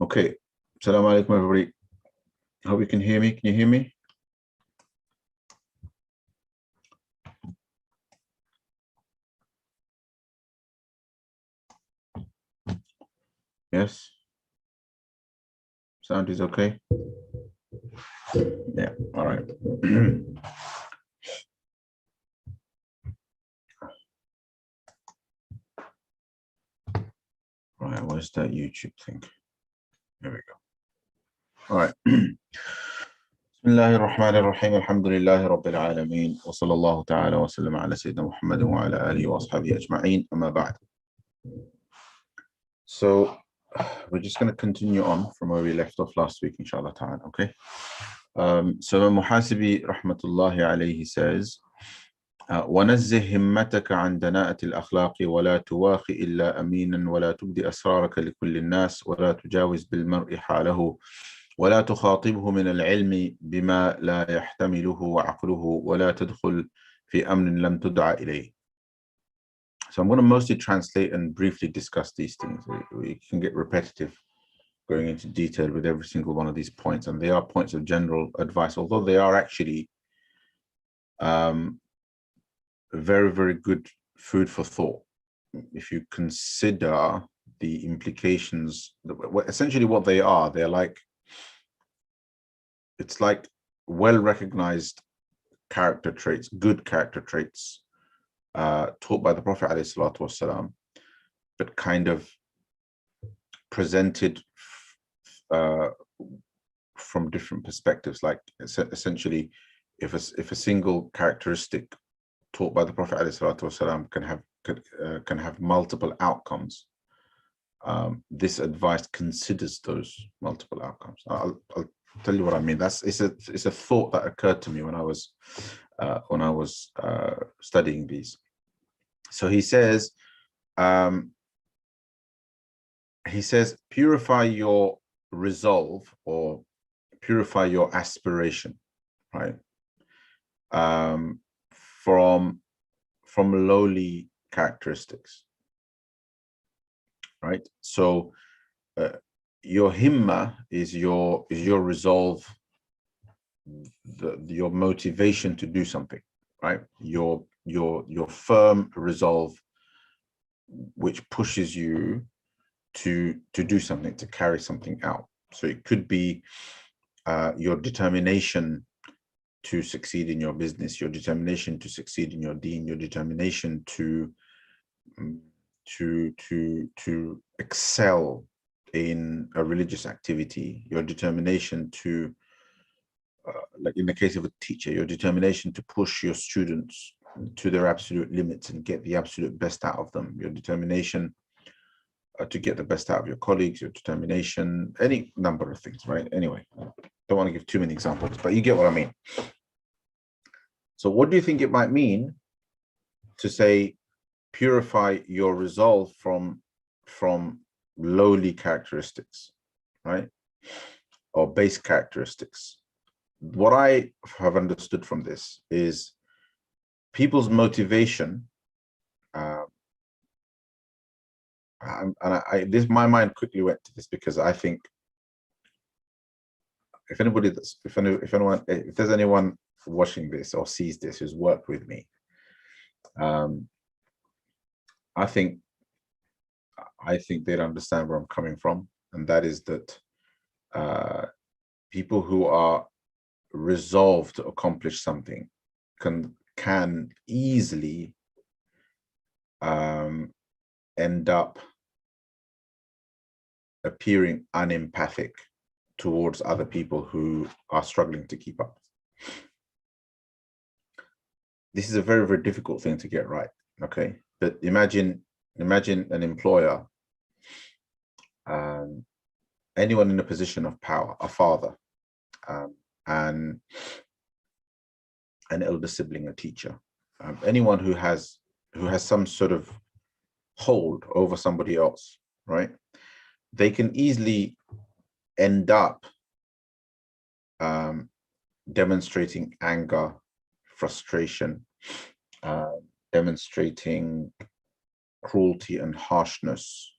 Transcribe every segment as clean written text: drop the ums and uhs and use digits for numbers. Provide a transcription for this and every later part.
Okay. Assalamu alaikum, everybody. Hope you can hear me. Can you hear me? Yes. Sound is okay? Yeah. All right. Right. Where's that YouTube thing? There we go. All right. بسم الله الرحمن الرحيم الحمد لله رب العالمين وصلى الله تعالى وسلم على سيدنا محمد وعلى آله وأصحابه أجمعين أما بعد. So we're just going to continue on from where we left off last week, inshallah ta'ala, okay? So al-muhasibi rahmatullahi alayhi says, وَنَزِّهْ هِمَّتَكَ عَنْ دَنَاءَةِ الْأَخْلَاقِ وَلَا تُوَاخِ إِلَّا أَمِينًا وَلَا تُبْدِ أَسْرَارَكَ لِكُلِّ النَّاسِ وَلَا تُجَاوِزْ بِالْمَرْءِ حَالَهُ ولا تخاطبه من العلم بما لا يحتمله وعقله ولا تدخل في أمر لم تدع إليه. So I'm going to mostly translate and briefly discuss these things. We can get repetitive going into detail with every single one of these points, and they are points of general advice, although they are actually very, very good food for thought. If you consider the implications, essentially what they are, they're like, it's like well-recognized character traits, good character traits taught by the Prophet ﷺ, but kind of presented from different perspectives. Like essentially, if a single characteristic taught by the Prophet ﷺ can have multiple outcomes, this advice considers those multiple outcomes. I'll tell you what I mean. It's a thought that occurred to me when I was studying these. So he says, purify your resolve or purify your aspiration, right? From lowly characteristics, right? So your himma is your resolve, your motivation to do something, right? Your firm resolve, which pushes you to do something, to carry something out. So it could be your determination to succeed in your business, your determination to succeed in your deen, your determination to excel in a religious activity, your determination to like in the case of a teacher, your determination to push your students to their absolute limits and get the absolute best out of them, your determination to get the best out of your colleagues, your determination, any number of things, right? Anyway, I don't want to give too many examples, but you get what I mean. So what do you think it might mean to say purify your resolve from lowly characteristics, right? Or base characteristics? What I have understood from this is people's motivation, my mind quickly went to this because I think if there's anyone watching this or sees this who's worked with me, I think they'd understand where I'm coming from, and that is that people who are resolved to accomplish something can easily end up appearing unempathic towards other people who are struggling to keep up. This is a very, very difficult thing to get right, okay? But imagine an employer, anyone in a position of power, a father, and an elder sibling, a teacher, anyone who has some sort of hold over somebody else, right? They can easily end up demonstrating anger, frustration, demonstrating cruelty and harshness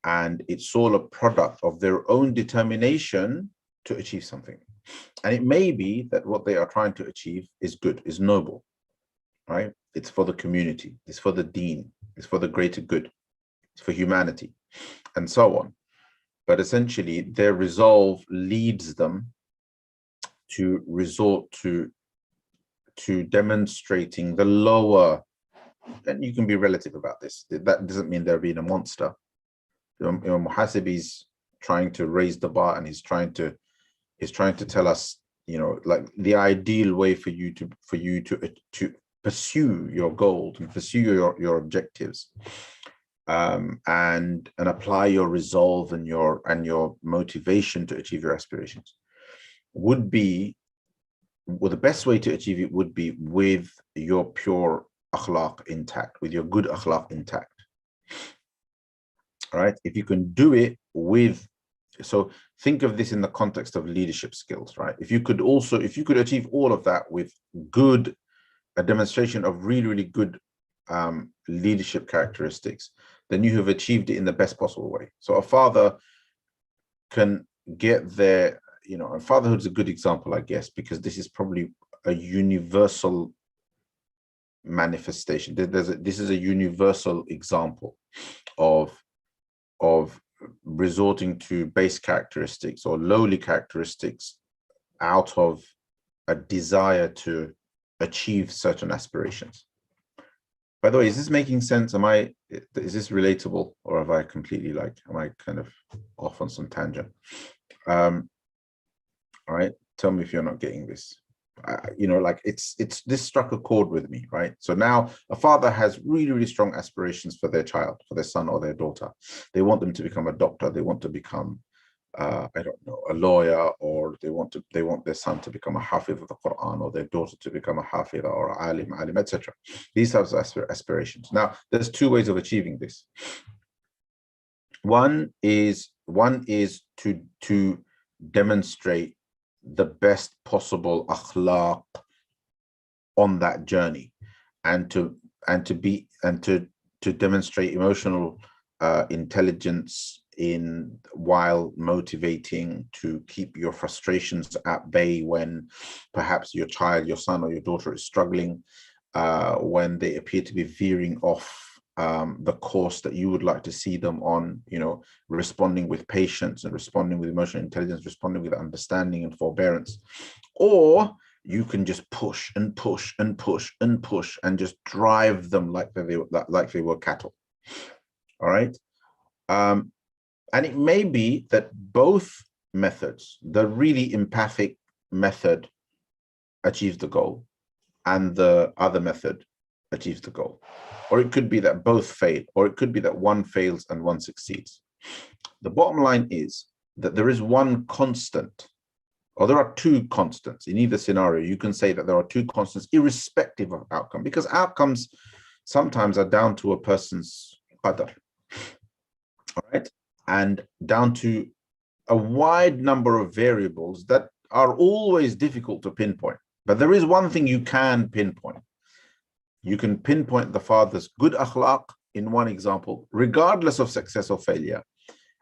and it's all a product of their own determination to achieve something. And it may be that what they are trying to achieve is good, is noble, right? It's for the community, it's for the deen, it's for the greater good, it's for humanity, and so on. But essentially, their resolve leads them to resort to demonstrating the lower, and you can be relative about this. That doesn't mean they're being a monster. Al-muhasibi's trying to raise the bar, and he's trying to tell us, like the ideal way for you to pursue your goals and pursue your objectives, and apply your resolve and your motivation to achieve your aspirations would be, well, the best way to achieve it would be with your pure akhlaq intact, with your good akhlaq intact. All right, if you can do it with, so think of this in the context of leadership skills, right? If you could achieve all of that with a demonstration of really good leadership characteristics, then you have achieved it in the best possible way. So a father can get there, and fatherhood is a good example, I guess, because this is probably a universal manifestation. This is a universal example of resorting to base characteristics or lowly characteristics out of a desire to achieve certain aspirations. By the way, is this making sense? Is this relatable, or have I completely am I kind of off on some tangent? All right, tell me if you're not getting this. This struck a chord with me, right? So now a father has really strong aspirations for their child, for their son or their daughter. They want them to become a doctor. They want to become, I don't know, a lawyer, or they want their son to become a hafiz of the Quran, or their daughter to become a hafiza or alim, etc. These types of aspirations. Now, there's two ways of achieving this. One is to demonstrate the best possible akhlaq on that journey, and to demonstrate emotional intelligence while motivating, to keep your frustrations at bay when perhaps your child, your son or your daughter is struggling, when they appear to be veering off the course that you would like to see them on, responding with patience and responding with emotional intelligence, responding with understanding and forbearance. Or you can just push and push and push and push and just drive them like they were cattle. All right. And it may be that both methods, the really empathic method achieves the goal and the other method achieves the goal. Or it could be that both fail, or it could be that one fails and one succeeds. The bottom line is that there is one constant, or there are two constants in either scenario. You can say that there are two constants irrespective of outcome, because outcomes sometimes are down to a person's qadr, all right, and down to a wide number of variables that are always difficult to pinpoint. But there is one thing you can pinpoint. You can pinpoint the father's good akhlaq in one example, regardless of success or failure.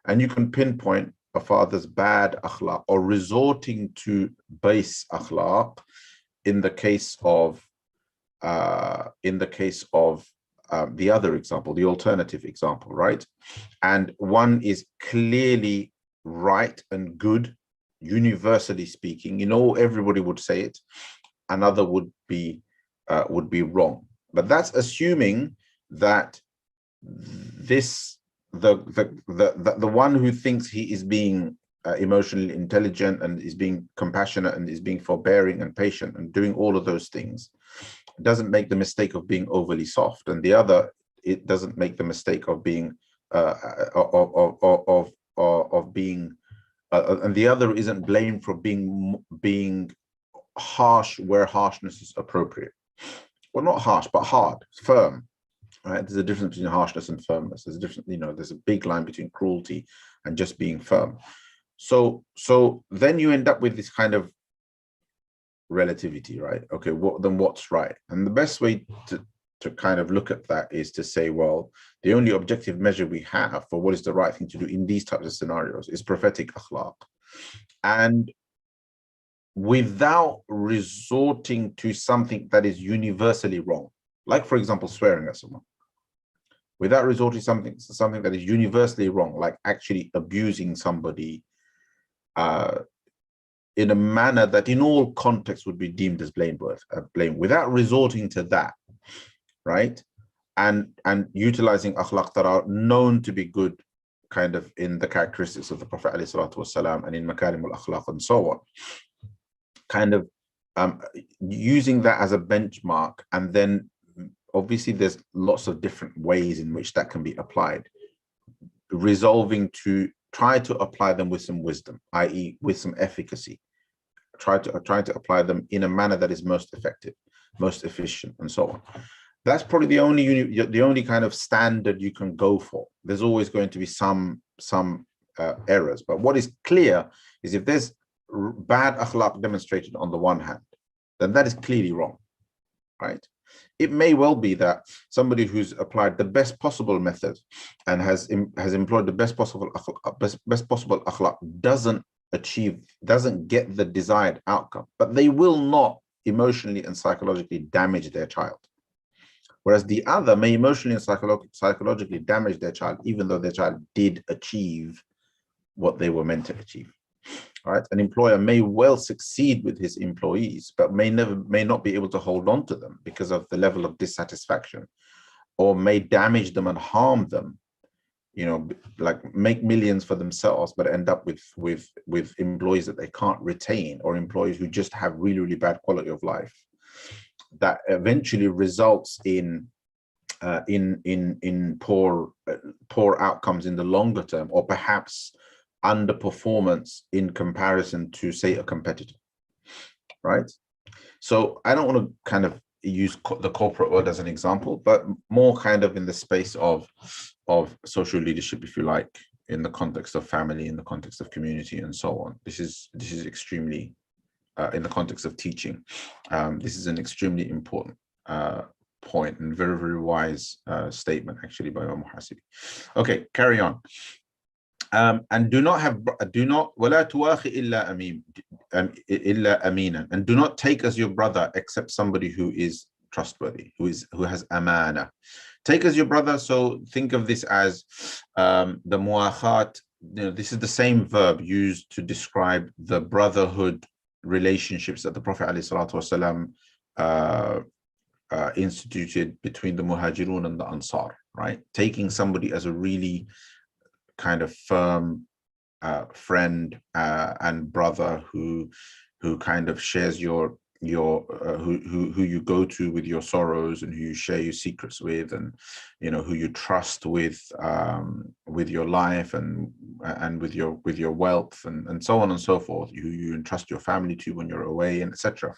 And you can pinpoint a father's bad akhlaq, or resorting to base akhlaq, in the case of the other example, the alternative example, right? And one is clearly right and good, universally speaking. Everybody would say it. Another would be wrong. But that's assuming that the one who thinks he is being emotionally intelligent and is being compassionate and is being forbearing and patient and doing all of those things doesn't make the mistake of being overly soft, and the other, it doesn't make the mistake of being and the other isn't blamed for being harsh where harshness is appropriate. Well, not harsh, but hard, firm. Right? There's a difference between harshness and firmness. There's a difference, there's a big line between cruelty and just being firm. So then you end up with this kind of relativity, right? Okay, then what's right? And the best way to kind of look at that is to say, well, the only objective measure we have for what is the right thing to do in these types of scenarios is prophetic akhlaq. And without resorting to something that is universally wrong, like, for example, swearing at someone, without resorting to something that is universally wrong, like actually abusing somebody in a manner that in all contexts would be deemed as blame, without resorting to that, right? And utilizing akhlaq that are known to be good, kind of in the characteristics of the Prophet ﷺ and in makarim al-akhlaq and so on, kind of using that as a benchmark. And then obviously there's lots of different ways in which that can be applied, resolving to try to apply them with some wisdom, i.e. with some efficacy, try to apply them in a manner that is most effective, most efficient, and so on. That's probably the only kind of standard you can go for. There's always going to be some errors, but what is clear is if there's bad akhlaq demonstrated on the one hand, then that is clearly wrong, right? It may well be that somebody who's applied the best possible method and has employed the best possible akhlaq doesn't get the desired outcome, but they will not emotionally and psychologically damage their child. Whereas the other may emotionally and psychologically damage their child, even though their child did achieve what they were meant to achieve. All right, an employer may well succeed with his employees, but may not be able to hold on to them because of the level of dissatisfaction, or may damage them and harm them. You know, like make millions for themselves, but end up with employees that they can't retain, or employees who just have really, really bad quality of life. That eventually results in poor outcomes in the longer term, or perhaps underperformance in comparison to, say, a competitor, right? So I don't want to kind of use the corporate world as an example, but more kind of in the space of social leadership, if you like, in the context of family, in the context of community, and so on. This is extremely in the context of teaching. This is an extremely important point, and very, very wise statement actually by al-muhasibi. Okay, carry on. And do not وَلَا تُوَاخِ إِلَّا أَمِينًا, and do not take as your brother except somebody who is trustworthy, who has amana. Take as your brother, so think of this as the muakhat. You know, this is the same verb used to describe the brotherhood relationships that the Prophet ﷺ instituted between the muhajirun and the ansar, right? Taking somebody as a really kind of firm friend and brother who kind of shares who you go to with your sorrows, and who you share your secrets with, and you know, who you trust with your life and with your wealth, and so on and so forth, who you entrust your family to when you're away, and etc.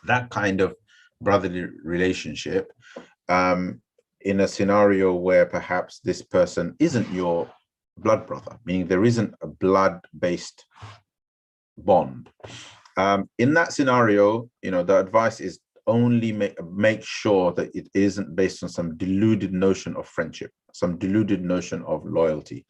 That kind of brotherly relationship, in a scenario where perhaps this person isn't your blood brother, meaning there isn't a blood-based bond. In that scenario, you know, the advice is only make sure that it isn't based on some deluded notion of friendship, some deluded notion of loyalty.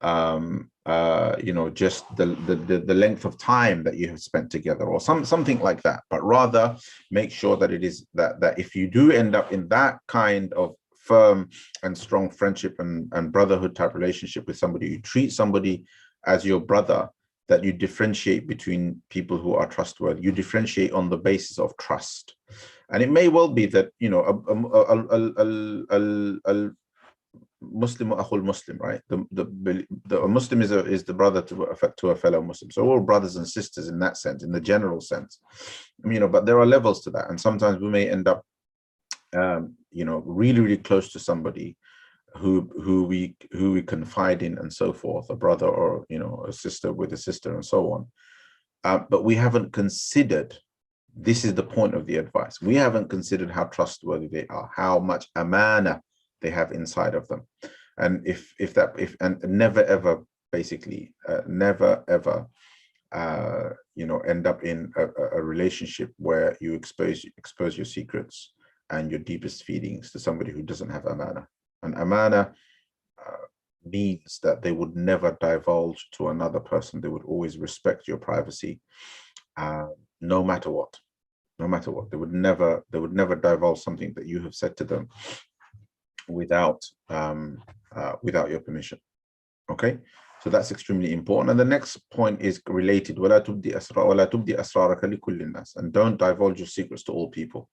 You know, just the length of time that you have spent together, or something like that. But rather make sure that it is that if you do end up in that kind of firm and strong friendship and brotherhood type relationship with somebody, you treat somebody as your brother, that you differentiate between people who are trustworthy. You differentiate on the basis of trust. And it may well be that, you know, Muslim akhul Muslim, right? A Muslim is the brother to a fellow Muslim. So all brothers and sisters in that sense, in the general sense, you know, but there are levels to that. And sometimes we may end up you know, really, really close to somebody who we confide in, and so forth, a brother, or you know, a sister with a sister, and so on. But we haven't considered, this is the point of the advice, we haven't considered how trustworthy they are, how much amana they have inside of them. And and never ever, basically, never ever you know, end up in a relationship where you expose your secrets and your deepest feelings to somebody who doesn't have amana. And amana means that they would never divulge to another person. They would always respect your privacy, no matter what. No matter what, they would never divulge something that you have said to them without your permission. Okay, so that's extremely important. And the next point is related. وَلَا تُبْدِي أَسْرَارَكَ لِكُلِّ النَّاسِ. And don't divulge your secrets to all people.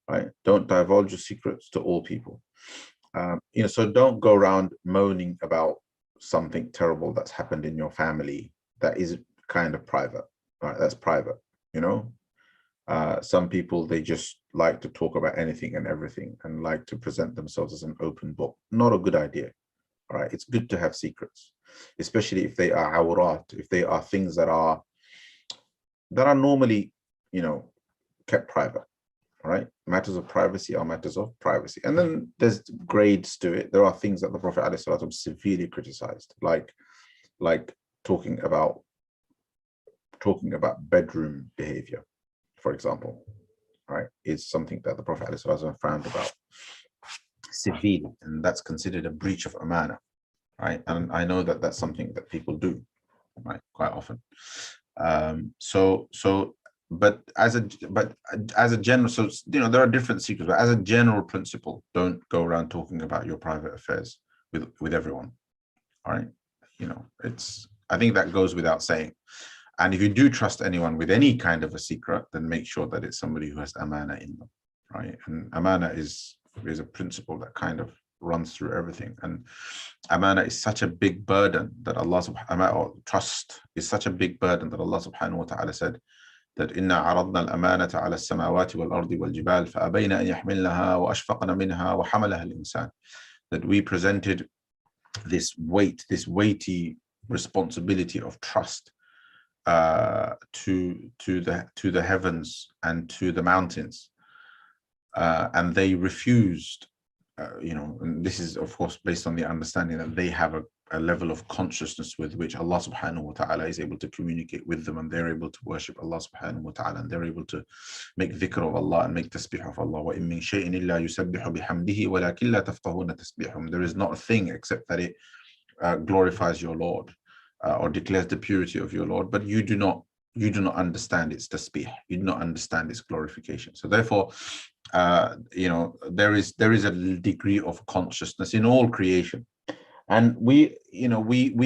Right? Don't divulge your secrets to all people. So don't go around moaning about something terrible that's happened in your family. That is kind of private. Right? That's private. Some people, they just like to talk about anything and everything and like to present themselves as an open book. Not a good idea. All right, it's good to have secrets, especially if they are awrat, if they are things that are normally, kept private. All right, matters of privacy are matters of privacy. And then there's grades to it. There are things that the Prophet ﷺ severely criticized, like talking about bedroom behavior, for example, right, is something that the Prophet ﷺ frowned about severely, and that's considered a breach of amana, right? And I know that that's something that people do, right, quite often. But as a general, so there are different secrets, but as a general principle, don't go around talking about your private affairs with everyone. All right, I think that goes without saying. And if you do trust anyone with any kind of a secret, then make sure that it's somebody who has amana in them, right? And amana is a principle that kind of runs through everything. And amana is such a big burden that trust is such a big burden that Allah subhanahu wa ta'ala said that inna aradna al-amanata ala as-samawati wal-ardi wal-jibal fa-abayna an yahmilnaha wa ashfaqna minha wa hamalaha al-insan. That we presented this weighty responsibility of trust to the heavens and to the mountains, and they refused. And this is of course based on the understanding that they have a level of consciousness with which Allah subhanahu wa ta'ala is able to communicate with them, and they're able to worship Allah subhanahu wa ta'ala, and they're able to make dhikr of Allah and make tasbih of Allah. وَإِن مِّن شَيْءٍ إِلَّا يُسَبِّحُ بِحَمْدِهِ وَلَكِنْ لَا تَفْقَهُونَ تَسْبِيحَهُمْ. There is not a thing except that it glorifies your Lord, or declares the purity of your Lord, but you do not understand its tasbih, you do not understand its glorification. So therefore, there is a degree of consciousness in all creation, and we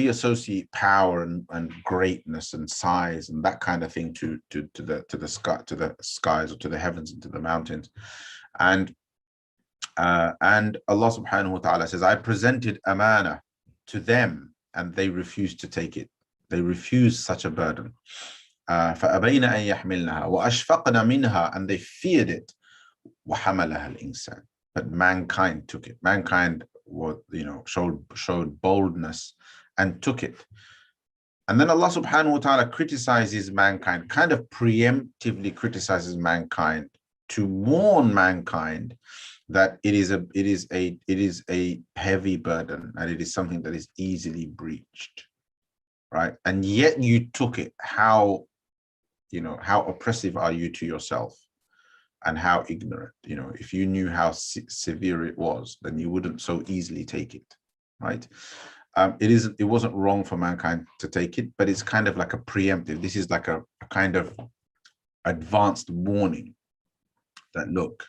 associate power and greatness and size and that kind of thing to the skies or to the heavens and to the mountains, and Allah subhanahu wa ta'ala says, I presented amana to them and they refused to take it. They refused such a burden. فَأَبَيْنَ أَن يَحْمِلْنَهَا وَأَشْفَقْنَ مِنْهَا, and they feared it. وَحَمَلَهَا الْإِنسَانِ, but mankind took it. Mankind showed boldness and took it. And then Allah subhanahu wa ta'ala criticizes mankind, kind of preemptively criticizes mankind, to warn mankind that it is a heavy burden and it is something that is easily breached, right? And yet you took it. How oppressive are you to yourself, and how ignorant? If you knew how severe it was, then you wouldn't so easily take it, right? It wasn't wrong for mankind to take it, but it's kind of like a preemptive. This is like a kind of advanced warning that, look,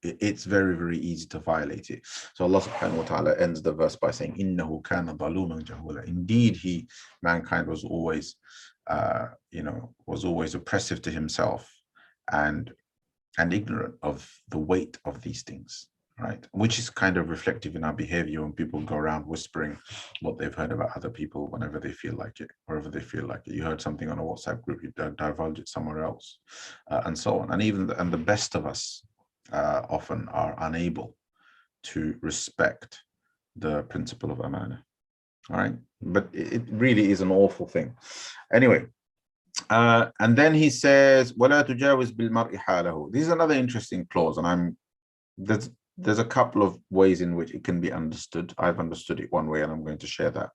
it's very, very easy to violate it. So Allah subhanahu wa ta'ala ends the verse by saying, innahu kana zaluman jahula. Indeed, mankind was always oppressive to himself and ignorant of the weight of these things, right? Which is kind of reflective in our behavior when people go around whispering what they've heard about other people whenever they feel like it, wherever they feel like it. You heard something on a WhatsApp group, you divulge it somewhere else, and so on. And the best of us often are unable to respect the principle of amana. All right, but it really is an awful thing. Anyway, and then he says, وَلَا تُجَاوِزْ بِالْمَرْءِ حَالَهُ. This is another interesting clause, and there's a couple of ways in which it can be understood. I've understood it one way, and I'm going to share that.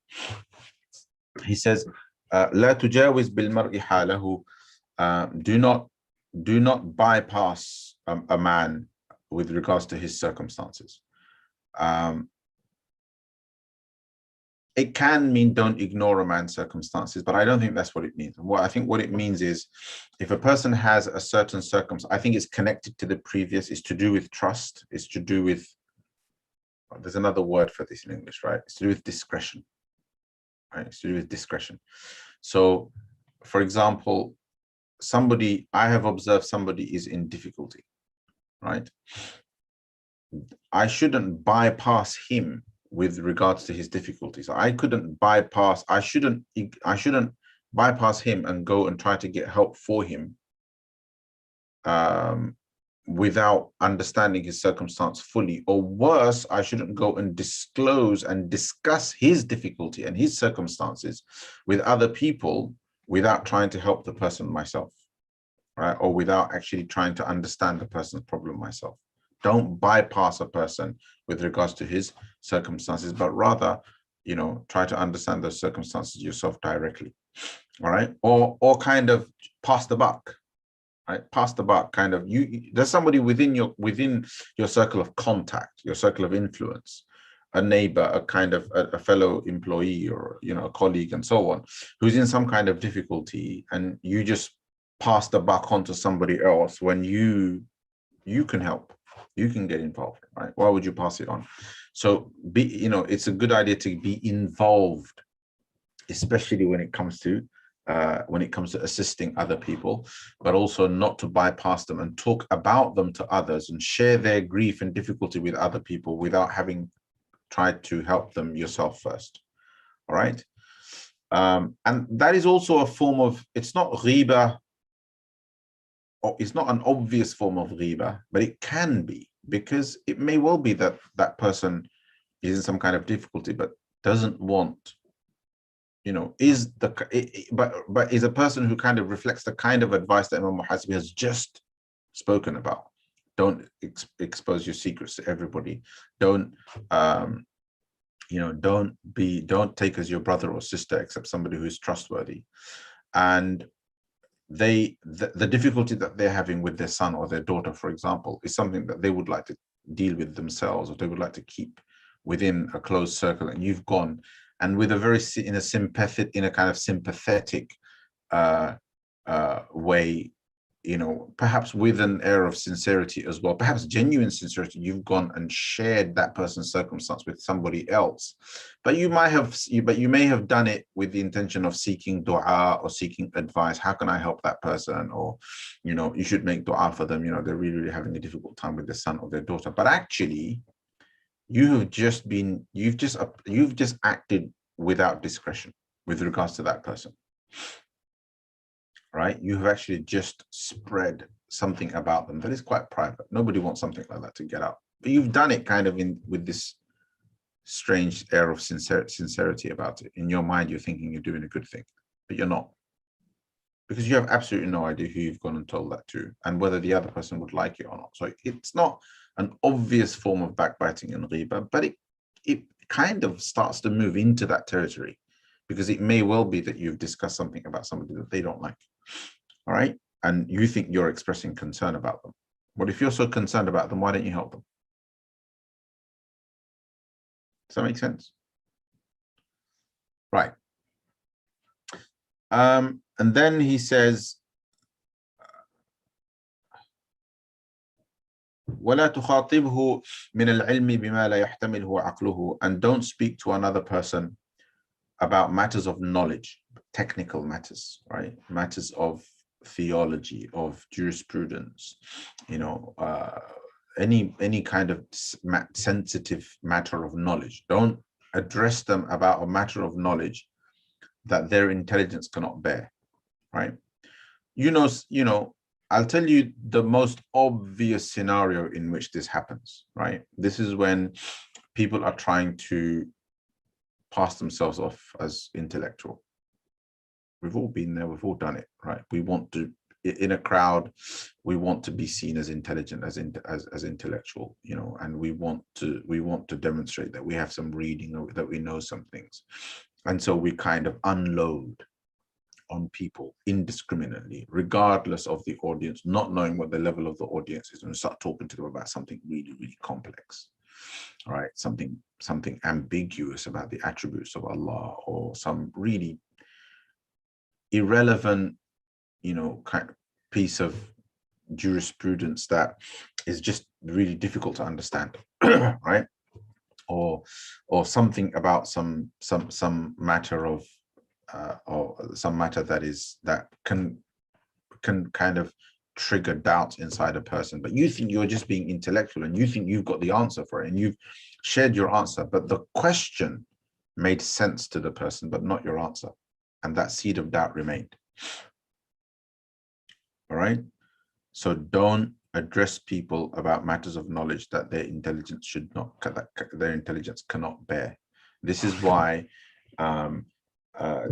He says, لَا تُجَاوِزْ بِالْمَرْءِ حَالَهُ. Do not bypass a man with regards to his circumstances. It can mean don't ignore a man's circumstances, but I don't think that's what it means. I think what it means is, if a person has a certain circumstance, I think it's connected to the previous. It's to do with trust. It's to do with, there's another word for this in English, right? It's to do with discretion, right? It's to do with discretion. So, for example, I have observed somebody is in difficulty, right? I shouldn't bypass him with regards to his difficulties. I shouldn't bypass him and go and try to get help for him without understanding his circumstance fully. Or worse, I shouldn't go and disclose and discuss his difficulty and his circumstances with other people without trying to help the person myself, right? Or without actually trying to understand the person's problem myself. Don't bypass a person with regards to his circumstances, but rather, try to understand those circumstances yourself directly. All right. Or kind of pass the buck, right? Pass the buck, kind of, there's somebody within your circle of contact, your circle of influence, a neighbor, a kind of a fellow employee, or, a colleague and so on, who's in some kind of difficulty, and you just pass the buck on to somebody else when you can help. You can get involved, right? Why would you pass it on? So it's a good idea to be involved, especially when it comes to assisting other people, but also not to bypass them and talk about them to others and share their grief and difficulty with other people without having tried to help them yourself first. All right. And that is also a form of, it's not ghiba, or it's not an obvious form of ghiba, but it can be, because it may well be that that person is in some kind of difficulty, but doesn't want, but is a person who kind of reflects the kind of advice that Imam al-Muhasibi has just spoken about. Don't expose your secrets to everybody. Don't don't take as your brother or sister except somebody who is trustworthy. And the difficulty that they're having with their son or their daughter, for example, is something that they would like to deal with themselves, or they would like to keep within a closed circle, and you've gone and with a kind of sympathetic way, perhaps with an air of sincerity as well, perhaps genuine sincerity, you've gone and shared that person's circumstance with somebody else. But you may have done it with the intention of seeking dua or seeking advice. How can I help that person? Or, you should make dua for them. They're really, really having a difficult time with their son or their daughter. But actually, you've just acted without discretion with regards to that person. Right? You have actually just spread something about them that is quite private. Nobody wants something like that to get out. But you've done it kind of with this strange air of sincerity about it. In your mind, you're thinking you're doing a good thing, but you're not. Because you have absolutely no idea who you've gone and told that to, and whether the other person would like it or not. So it's not an obvious form of backbiting and ghiba, but it kind of starts to move into that territory, because it may well be that you've discussed something about somebody that they don't like. All right. And you think you're expressing concern about them. But if you're so concerned about them, why don't you help them? Does that make sense? Right. And then he says, وَلَا تُخَاطِبْهُ مِنَ الْعِلْمِ بِمَا لَا يَحْتَمِلْهُ عَقْلُهُ, and don't speak to another person about matters of knowledge, technical matters, right? Matters of theology, of jurisprudence, any kind of sensitive matter of knowledge. Don't address them about a matter of knowledge that their intelligence cannot bear, right? I'll tell you the most obvious scenario in which this happens, right? This is when people are trying to pass themselves off as intellectual. We've all been there, we've all done it, right? We want to, in a crowd, we want to be seen as intelligent, as intellectual, and we want to demonstrate that we have some reading, or that we know some things. And so we kind of unload on people indiscriminately, regardless of the audience, not knowing what the level of the audience is, and start talking to them about something really, really complex, right? Something ambiguous about the attributes of Allah, or some really irrelevant, kind of piece of jurisprudence that is just really difficult to understand, right? Or something about some matter of or some matter that can kind of trigger doubts inside a person, but you think you're just being intellectual and you think you've got the answer for it, and you've shared your answer, but the question made sense to the person, but not your answer, and that seed of doubt remained. All right, so don't address people about matters of knowledge that their intelligence cannot bear. This is why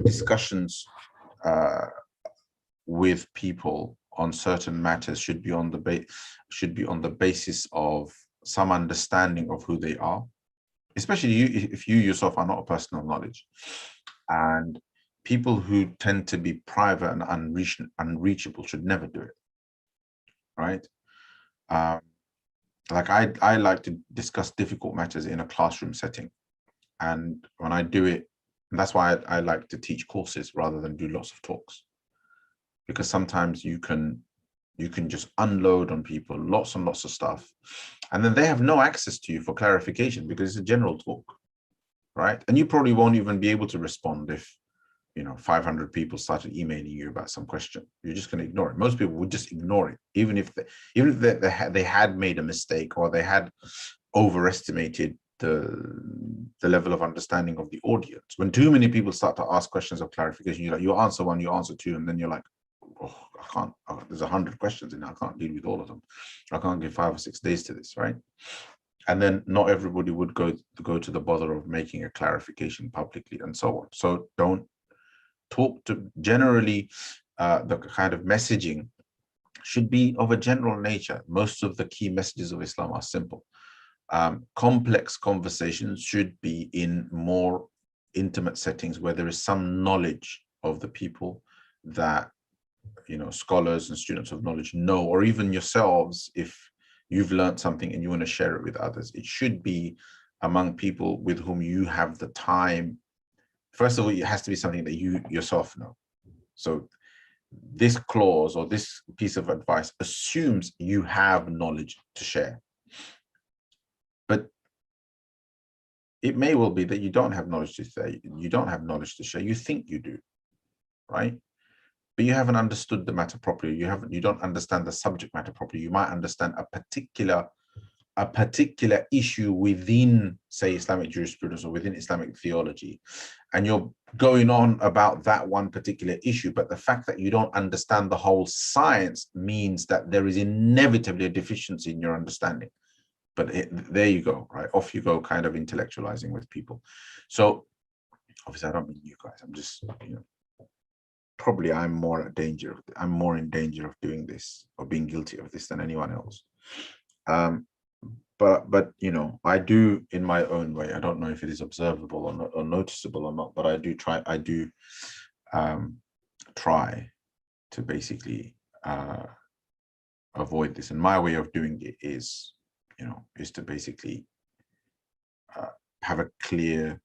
discussions with people on certain matters should be on the basis of some understanding of who they are, especially if you yourself are not a person of knowledge. And people who tend to be private and unreachable should never do it, right? Like I like to discuss difficult matters in a classroom setting, and when I do it, and that's why I like to teach courses rather than do lots of talks, because sometimes you can just unload on people lots and lots of stuff, and then they have no access to you for clarification because it's a general talk, right? And you probably won't even be able to respond if 500 people started emailing you about some question. You're just going to ignore it. Most people would just ignore it, even if they had made a mistake, or they had overestimated the level of understanding of the audience. When too many people start to ask questions of clarification, you answer one, you answer two, and then you're like, oh, I can't. There's 100 questions in, I can't deal with all of them. I can't give 5 or 6 days to this, right? And then not everybody would go to the bother of making a clarification publicly, and so on. So don't talk to generally. The kind of messaging should be of a general nature. Most of the key messages of Islam are simple. Complex conversations should be in more intimate settings where there is some knowledge of the people that scholars and students of knowledge know, or even yourselves, if you've learned something and you want to share it with others. It should be among people with whom you have the time. First of all, it has to be something that you yourself know. So this clause or this piece of advice assumes you have knowledge to share. But it may well be that you don't have knowledge to share. You don't have knowledge to share. You think you do, right? But you haven't understood the matter properly. You don't understand the subject matter properly. You might understand a particular issue within, say, Islamic jurisprudence or within Islamic theology, and you're going on about that one particular issue, but the fact that you don't understand the whole science means that there is inevitably a deficiency in your understanding. But there you go, right? Off you go, kind of intellectualizing with people. So obviously I don't mean you guys, I'm just, probably I'm more in danger of doing this or being guilty of this than anyone else. But I do in my own way. I don't know if it is observable or not, or noticeable or not, but I do try to basically avoid this. And my way of doing it is to basically have a clear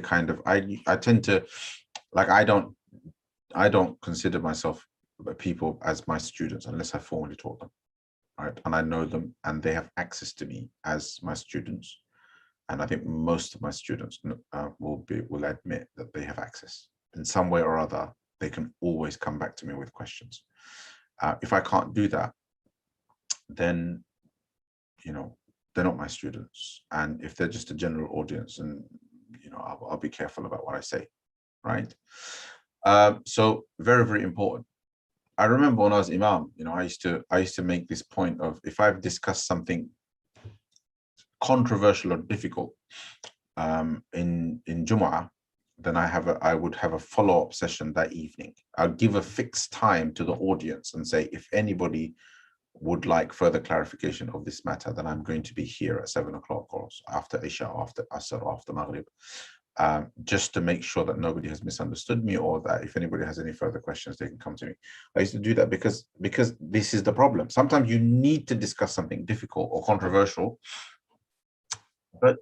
kind of, I tend to, like, I don't consider myself people as my students unless I formally taught them, right? And I know them and they have access to me as my students. And I think most of my students will admit that they have access in some way or other. They can always come back to me with questions. If I can't do that, then they're not my students. And if they're just a general audience, and I'll be careful about what I say, right? So very, very important. I remember when I was Imam, I used to make this point of, if I've discussed something controversial or difficult in Jumu'ah, then I would have a follow-up session that evening. I'll give a fixed time to the audience and say, if anybody would like further clarification of this matter, then I'm going to be here at 7 o'clock, or after Isha, or after Asr, or after Maghrib. just to make sure that nobody has misunderstood me, or that if anybody has any further questions, they can come to me. I used to do that because this is the problem. Sometimes you need to discuss something difficult or controversial, but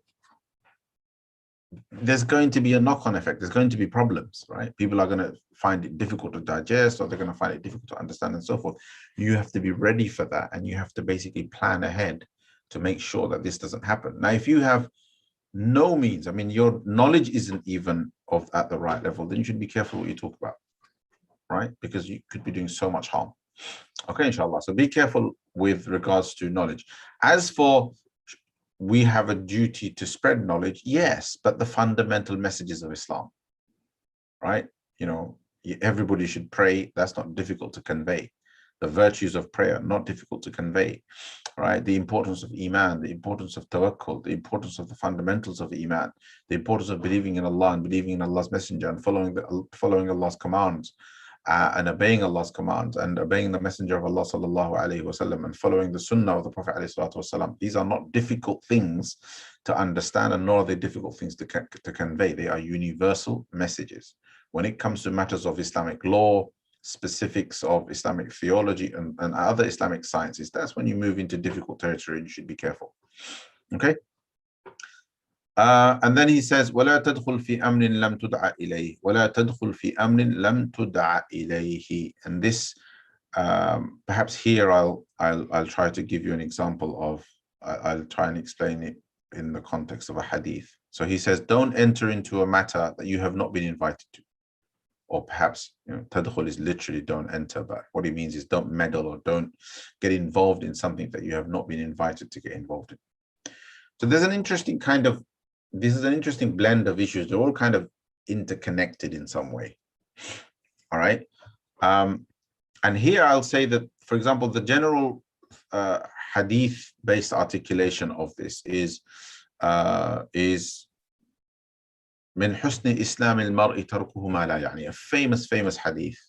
there's going to be a knock-on effect. There's going to be problems, right? People are going to find it difficult to digest, or they're going to find it difficult to understand, and so forth. You have to be ready for that, and you have to basically plan ahead to make sure that this doesn't happen. Now, if you have no means, I mean, your knowledge isn't even at the right level, then you should be careful what you talk about, right? Because you could be doing so much harm. Okay, inshallah. So be careful with regards to knowledge. As for we have a duty to spread knowledge, yes, but the fundamental messages of Islam, right? You know, everybody should pray. That's not difficult to convey. The virtues of prayer, not difficult to convey, right? The importance of Iman, the importance of tawakkul, the importance of the fundamentals of Iman, the importance of believing in Allah and believing in Allah's messenger and following Allah's commands, and obeying Allah's commands and obeying the messenger of Allah sallallahu alaihi wasallam and following the sunnah of the Prophet alaihi salatu wasallam. These are not difficult things to understand, and nor are they difficult things to convey. They are universal messages. When it comes to matters of Islamic law, specifics of Islamic theology and other Islamic sciences, that's when you move into difficult territory, and you should be careful. Okay. And then he says, وَلَا تَدْخُلْ فِي أَمْرٍ لَمْ تُدْعَ إِلَيْهِ وَلَا تَدْخُلْ فِي أَمْرٍ لَمْ تُدْعَ إِلَيْهِ. And this, perhaps here I'll try to give you an example of, I'll try and explain it in the context of a hadith. So he says, don't enter into a matter that you have not been invited to. Or perhaps, you know, tadkhul is literally don't enter, but what he means is don't meddle or don't get involved in something that you have not been invited to get involved in. So there's an interesting this is an interesting blend of issues. They're all kind of interconnected in some way. All right. And here I'll say that, for example, the general hadith-based articulation of this is من حسن إسلام المرء تركه ما لا يعني, a famous hadith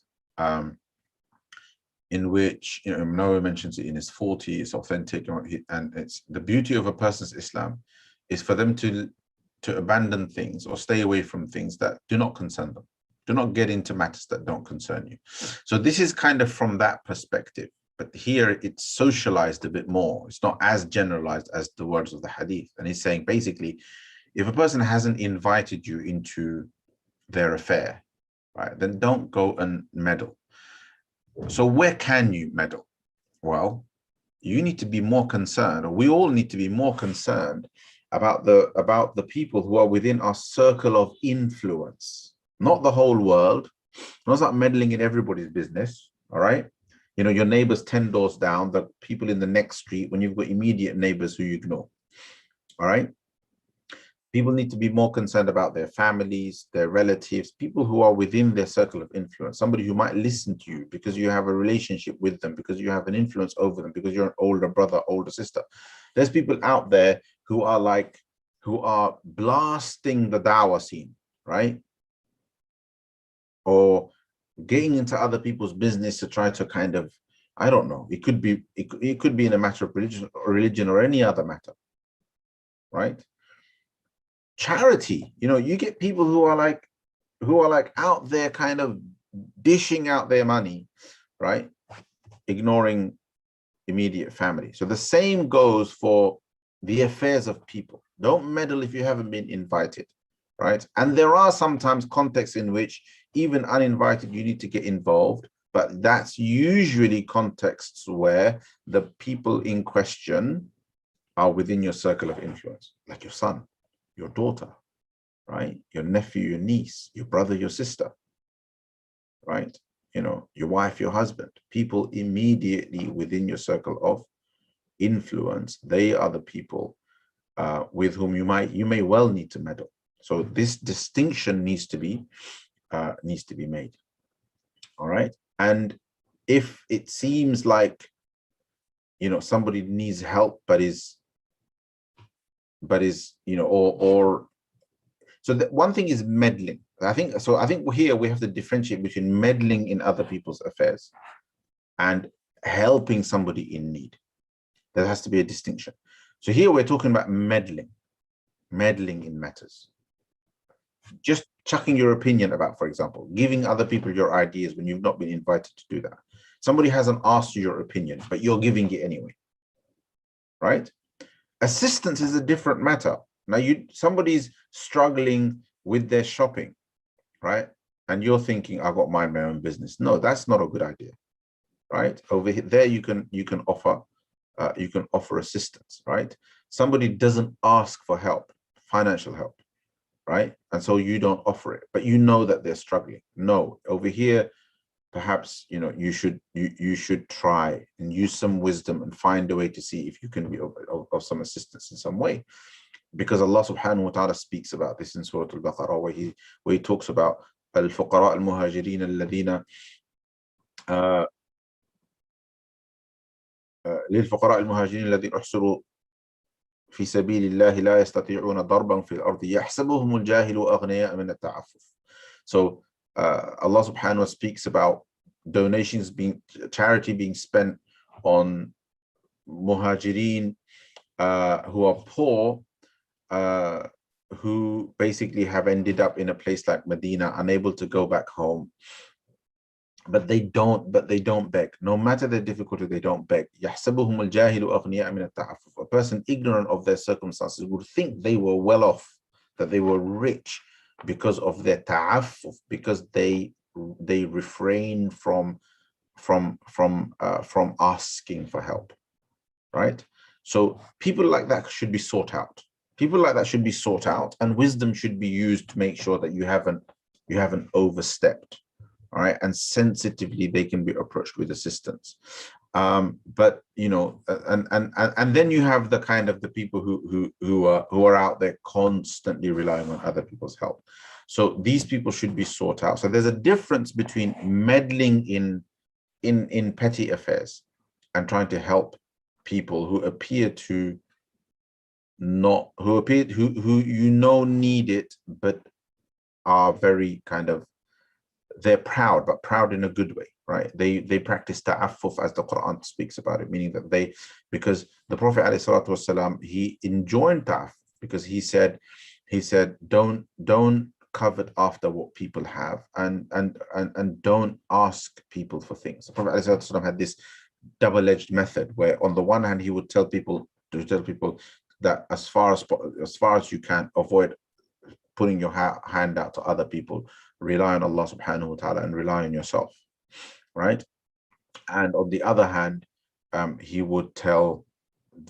in which, you know, Nawawi mentions it in his 40, it's authentic, and it's the beauty of a person's Islam is for them to abandon things or stay away from things that do not concern them. Do not get into matters that don't concern you. So this is kind of from that perspective, but here it's socialized a bit more. It's not as generalized as the words of the hadith. And he's saying basically, if a person hasn't invited you into their affair, right, then don't go and meddle. So where can you meddle? Well, you need to be more concerned, or we all need to be more concerned about the people who are within our circle of influence, not the whole world. Not start meddling in everybody's business, all right? You know, your neighbors 10 doors down, the people in the next street, when you've got immediate neighbors who you ignore, all right? People need to be more concerned about their families, their relatives, people who are within their circle of influence, somebody who might listen to you because you have a relationship with them, because you have an influence over them, because you're an older brother, older sister. There's people out there who are blasting the dawah scene, right? Or getting into other people's business to try to kind of, I don't know, it could be in a matter of religion or any other matter, right? Charity, you know, you get people who are like out there kind of dishing out their money, right? Ignoring immediate family. So the same goes for the affairs of people. Don't meddle if you haven't been invited, right? And there are sometimes contexts in which even uninvited, you need to get involved, but that's usually contexts where the people in question are within your circle of influence, like your son, your daughter, right? Your nephew, your niece, your brother, your sister, right? You know, your wife, your husband, people immediately within your circle of influence. They are the people with whom you may well need to meddle. So this distinction needs to be made. All right. And if it seems like, you know, somebody needs help, but is, you know, or so that one thing is meddling. I think here we have to differentiate between meddling in other people's affairs and helping somebody in need. There has to be a distinction. So here we're talking about meddling in matters. just chucking your opinion about, for example, giving other people your ideas when you've not been invited to do that. Somebody hasn't asked you your opinion, but you're giving it anyway, right? Assistance is a different matter. Now, somebody's struggling with their shopping, right? And you're thinking, I've got to mind my own business. No, that's not a good idea, right? Over here, there you can offer assistance, right? Somebody doesn't ask for help, financial help, right? And so you don't offer it, but you know that they're struggling. No, over here, perhaps you should try and use some wisdom and find a way to see if you can be of some assistance in some way, because Allah subhanahu wa ta'ala speaks about this in Surah Al-Baqarah, where he talks about al-fuqara al-muhasirin alladhina للفقراء المهاجرين الذين أحصروا في سبيل الله لا يستطيعون ضربا في الأرض يحسبهم الجاهل أغنياء من التعفف. So Allah subhanahu wa ta'ala speaks about donations charity being spent on muhajirin who are poor, who basically have ended up in a place like Medina, unable to go back home. But they don't beg. No matter the difficulty, they don't beg. يحسبهم الجاهل أغنياء من التعفف. A person ignorant of their circumstances would think they were well off, that they were rich because of their ta'affuf, because they refrain from asking for help, right? So people like that should be sought out. People like that should be sought out, and wisdom should be used to make sure that you haven't overstepped. All right, and sensitively they can be approached with assistance. But and then you have the kind of the people who are out there constantly relying on other people's help. So these people should be sought out. So there's a difference between meddling in petty affairs and trying to help people who appear to not who need it, but are very kind of, they're proud, but proud in a good way, right? They practice ta'affuf, as the Quran speaks about it, meaning that because the Prophet ﷺ, he enjoined ta'affuf, because he said don't covet after what people have, and don't ask people for things. The Prophet ﷺ had this double-edged method where on the one hand he would tell people that as far as you can, avoid putting your hand out to other people. Rely on Allah subhanahu wa ta'ala and rely on yourself, right? And on the other hand, he would tell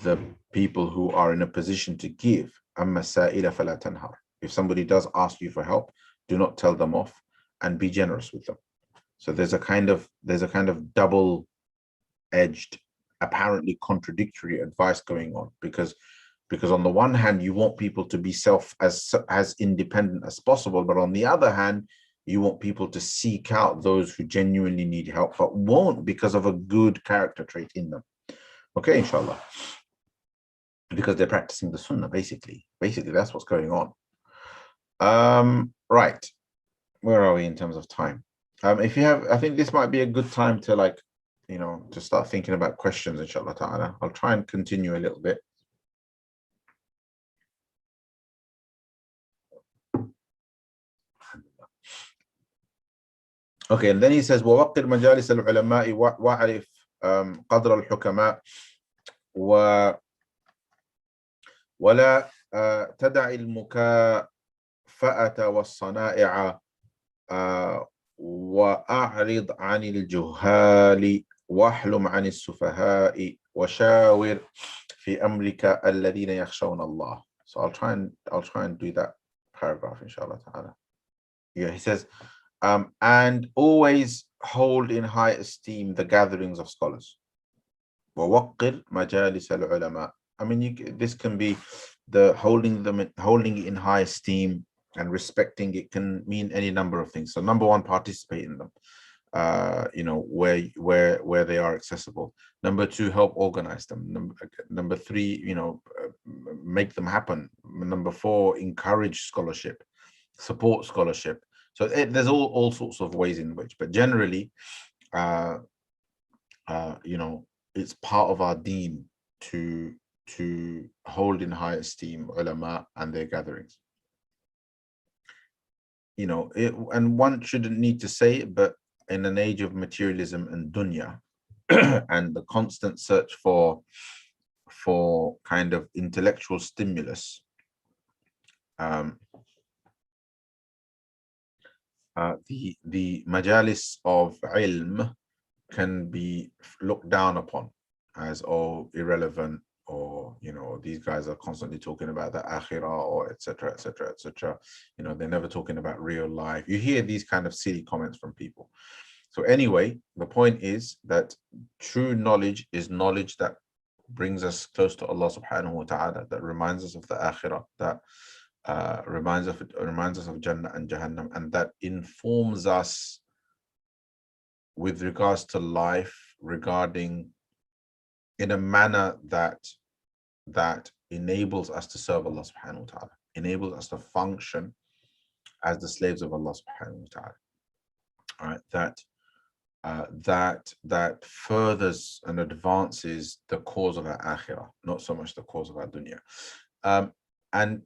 the people who are in a position to give, أَمَّا السَّائِلَ فَلَا تَنْهَرْ. If somebody does ask you for help, do not tell them off, and be generous with them. So there's a kind of double-edged, apparently contradictory advice going on, because on the one hand you want people to be as independent as possible, but on the other hand you want people to seek out those who genuinely need help but won't because of a good character trait in them. Okay, inshallah, because they're practicing the sunnah. Basically that's what's going on. Right, where are we in terms of time? If you have, I think this might be a good time to to start thinking about questions, inshallah ta'ala. I'll try and continue a little bit. Okay, and then he says, وَوَقِّرْ مَجَالِسَ الْعُلَمَاءِ وَاعْرِفْ قَدْرَ الْحُكَمَاءِ وَلَا تَدَعِ الْمُكَافَأَةَ وَالصَّنَائِعَ وَأَعْرِضْ عَنِ الْجُهَّالِ وَاحْلُمْ عَنِ السُّفَهَاءِ وَشَاوِرْ فِي أَمْرِكَ الَّذِينَ يَخْشَوْنَ اللَّهِ. So I'll try and do that paragraph, inshallah ta'ala. Yeah, he says, and always hold in high esteem the gatherings of scholars. وَوَقِّرْ مَجَالِسَ الْعُلَمَاء. I mean, this can be the holding it in high esteem and respecting it can mean any number of things. So number one, participate in them, where they are accessible. Number two, help organize them. Number three, make them happen. Number four, encourage scholarship, support scholarship. So there's all sorts of ways in which, but generally, it's part of our deen to hold in high esteem ulama and their gatherings. you know, and one shouldn't need to say it, but in an age of materialism and dunya, and the constant search for kind of intellectual stimulus, the majalis of ilm can be looked down upon as, oh, irrelevant, or, you know, these guys are constantly talking about the akhirah, or etc., etc., etc. You know, they're never talking about real life. You hear these kind of silly comments from people. So anyway, the point is that true knowledge is knowledge that brings us close to Allah subhanahu wa ta'ala, that reminds us of the akhirah, that reminds us of Jannah and Jahannam, and that informs us with regards to life, regarding in a manner that enables us to serve Allah subhanahu wa ta'ala, enables us to function as the slaves of Allah subhanahu wa ta'ala. All right, that furthers and advances the cause of our akhirah, not so much the cause of our dunya. And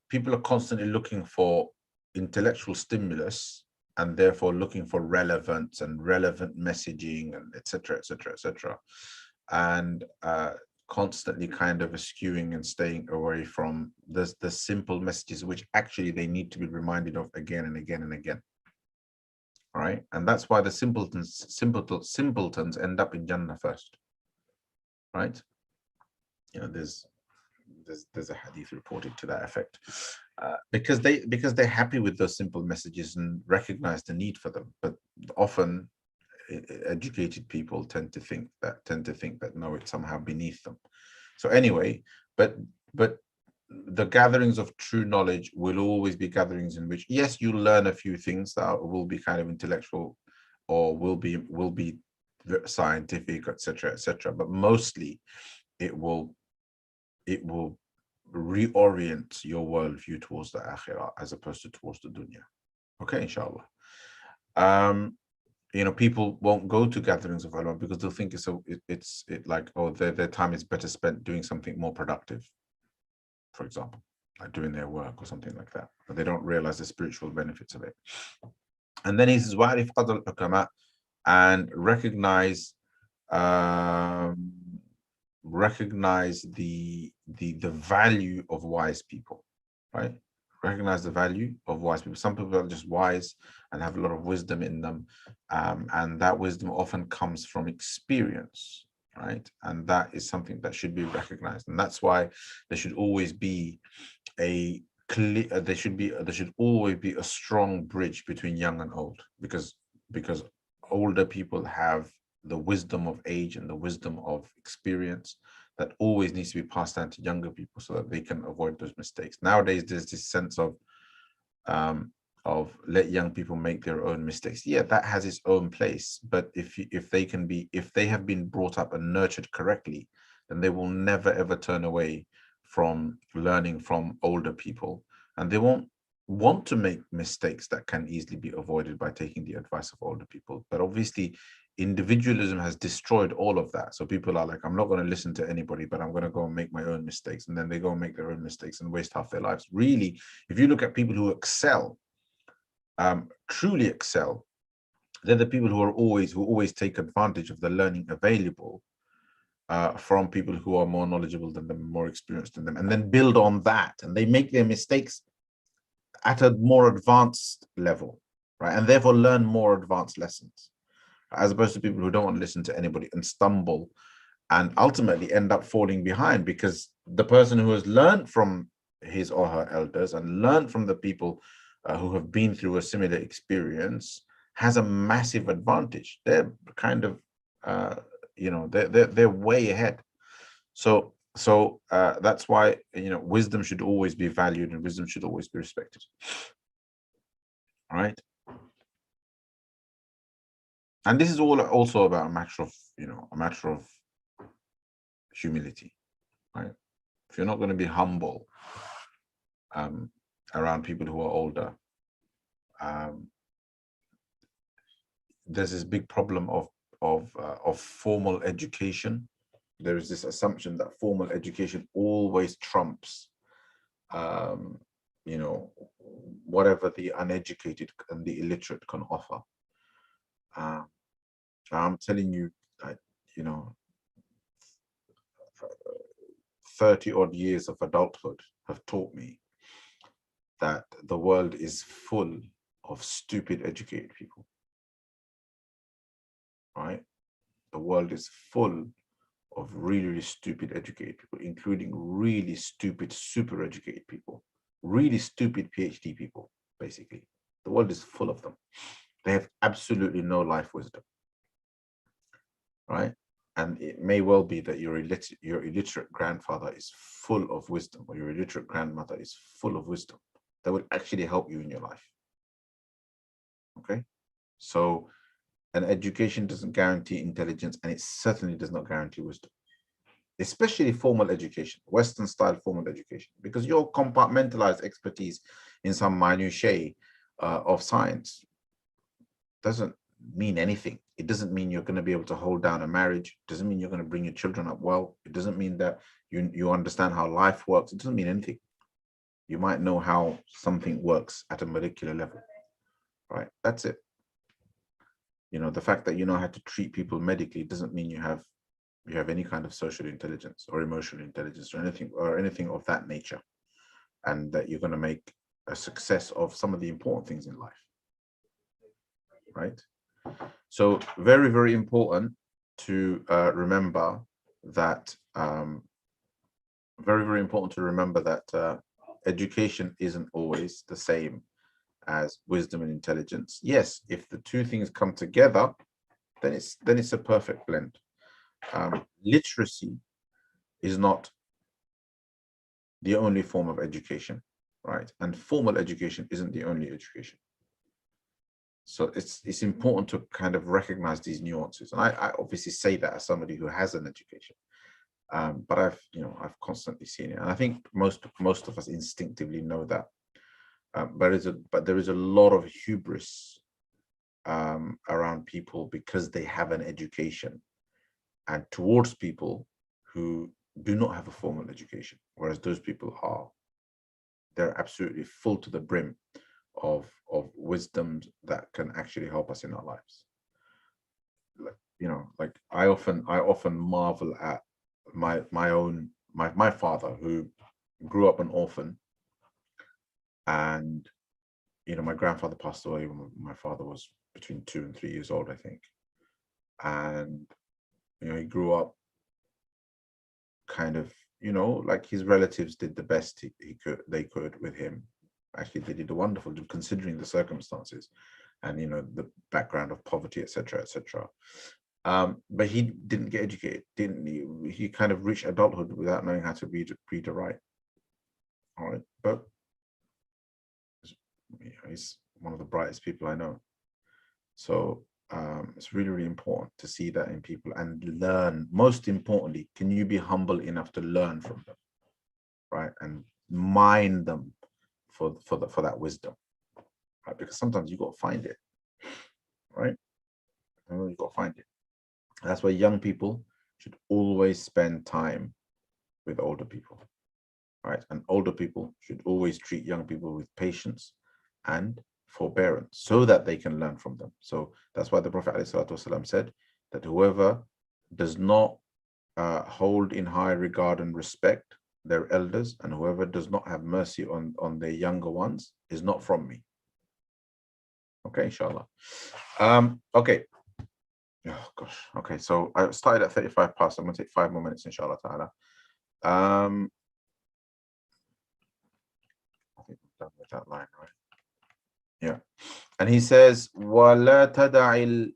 people are constantly looking for intellectual stimulus, and therefore looking for relevance and relevant messaging, and etc., etc., etc., and constantly kind of eschewing and staying away from the simple messages, which actually they need to be reminded of again and again and again. All right, and that's why the simpletons end up in Jannah first. Right? You know, there's a hadith reported to that effect, because they're happy with those simple messages and recognize the need for them. But often educated people tend to think that no, it's somehow beneath them. So anyway, but the gatherings of true knowledge will always be gatherings in which, yes, you learn a few things that will be kind of intellectual, or will be scientific, etc., etc., but mostly it will reorient your worldview towards the akhirah as opposed to towards the dunya. Okay, inshallah. You know, people won't go to gatherings of ulama because they'll think it's like, oh, their time is better spent doing something more productive, for example, like doing their work or something like that, but they don't realize the spiritual benefits of it. And then he says, wa'rif qadr al-hukama, and recognize the value of wise people, right? Recognize the value of wise people. Some people are just wise and have a lot of wisdom in them, and that wisdom often comes from experience, right? And that is something that should be recognized, and that's why there should always be a clear, there should always be a strong bridge between young and old, because older people have the wisdom of age and the wisdom of experience that always needs to be passed down to younger people so that they can avoid those mistakes. Nowadays, there's this sense of let young people make their own mistakes. Yeah, that has its own place. But if they have been brought up and nurtured correctly, then they will never ever turn away from learning from older people, and they won't want to make mistakes that can easily be avoided by taking the advice of older people. But obviously, individualism has destroyed all of that. So people are like, I'm not going to listen to anybody, but I'm going to go and make my own mistakes. And then they go and make their own mistakes and waste half their lives. Really, if you look at people who excel, truly excel, they're the people who always take advantage of the learning available from people who are more knowledgeable than them, more experienced than them, and then build on that. And they make their mistakes at a more advanced level, right? And therefore learn more advanced lessons, as opposed to people who don't want to listen to anybody and stumble and ultimately end up falling behind, because the person who has learned from his or her elders and learned from the people who have been through a similar experience has a massive advantage. They're kind of, they're way ahead. So that's why, wisdom should always be valued and wisdom should always be respected. All right. And this is all also about a matter of humility, right? If you're not going to be humble around people who are older, there's this big problem of formal education. There is this assumption that formal education always trumps you know, whatever the uneducated and the illiterate can offer. I'm telling you, you know, 30 odd years of adulthood have taught me that the world is full of stupid educated people, right? The world is full of really, really stupid educated people, including really stupid, super educated people, really stupid PhD people, basically. The world is full of them. They have absolutely no life wisdom, right? And it may well be that your illiterate grandfather is full of wisdom, or your illiterate grandmother is full of wisdom that will actually help you in your life. Okay? So an education doesn't guarantee intelligence, and it certainly does not guarantee wisdom, especially formal education, Western style formal education, because your compartmentalized expertise in some minutiae of science doesn't mean anything. It doesn't mean you're going to be able to hold down a marriage. It doesn't mean you're going to bring your children up well. It doesn't mean that you understand how life works. It doesn't mean anything. You might know how something works at a molecular level, right? That's it. You know, the fact that you know how to treat people medically doesn't mean you have any kind of social intelligence or emotional intelligence or anything of that nature, and that you're going to make a success of some of the important things in life, right? So very, very important to remember that education isn't always the same as wisdom and intelligence. Yes, if the two things come together, then it's a perfect blend. Literacy is not the only form of education, right? And formal education isn't the only education. So it's important to kind of recognize these nuances. And I obviously say that as somebody who has an education, but I've constantly seen it, and I think most of us instinctively know that. But there is a lot of hubris around people because they have an education, and towards people who do not have a formal education, whereas those people they're absolutely full to the brim of wisdom that can actually help us in our lives. Like I often marvel at my father, who grew up an orphan, and my grandfather passed away when my father was between 2 and 3 years old, I think. And he grew up kind of, like his relatives did the best they could with him. Actually, they did a wonderful job considering the circumstances and the background of poverty, etc., etc. But he didn't get educated, didn't he? He kind of reached adulthood without knowing how to read or write. All right, but he's one of the brightest people I know. So it's really, really important to see that in people and learn. Most importantly, can you be humble enough to learn from them, right? And mine them for that wisdom, right? Because sometimes you got to find it, right? You got to find it. That's why young people should always spend time with older people, right? And older people should always treat young people with patience and forbearance so that they can learn from them. So that's why the Prophet ﷺ said that whoever does not hold in high regard and respect their elders, and whoever does not have mercy on their younger ones, is not from me. Okay, inshallah. Okay. Oh gosh. Okay, so I started at 35 past. I'm gonna take 5 more minutes, inshallah ta'ala. I think I'm done with that line, right? Yeah. And he says, وَلَا تَدَعِ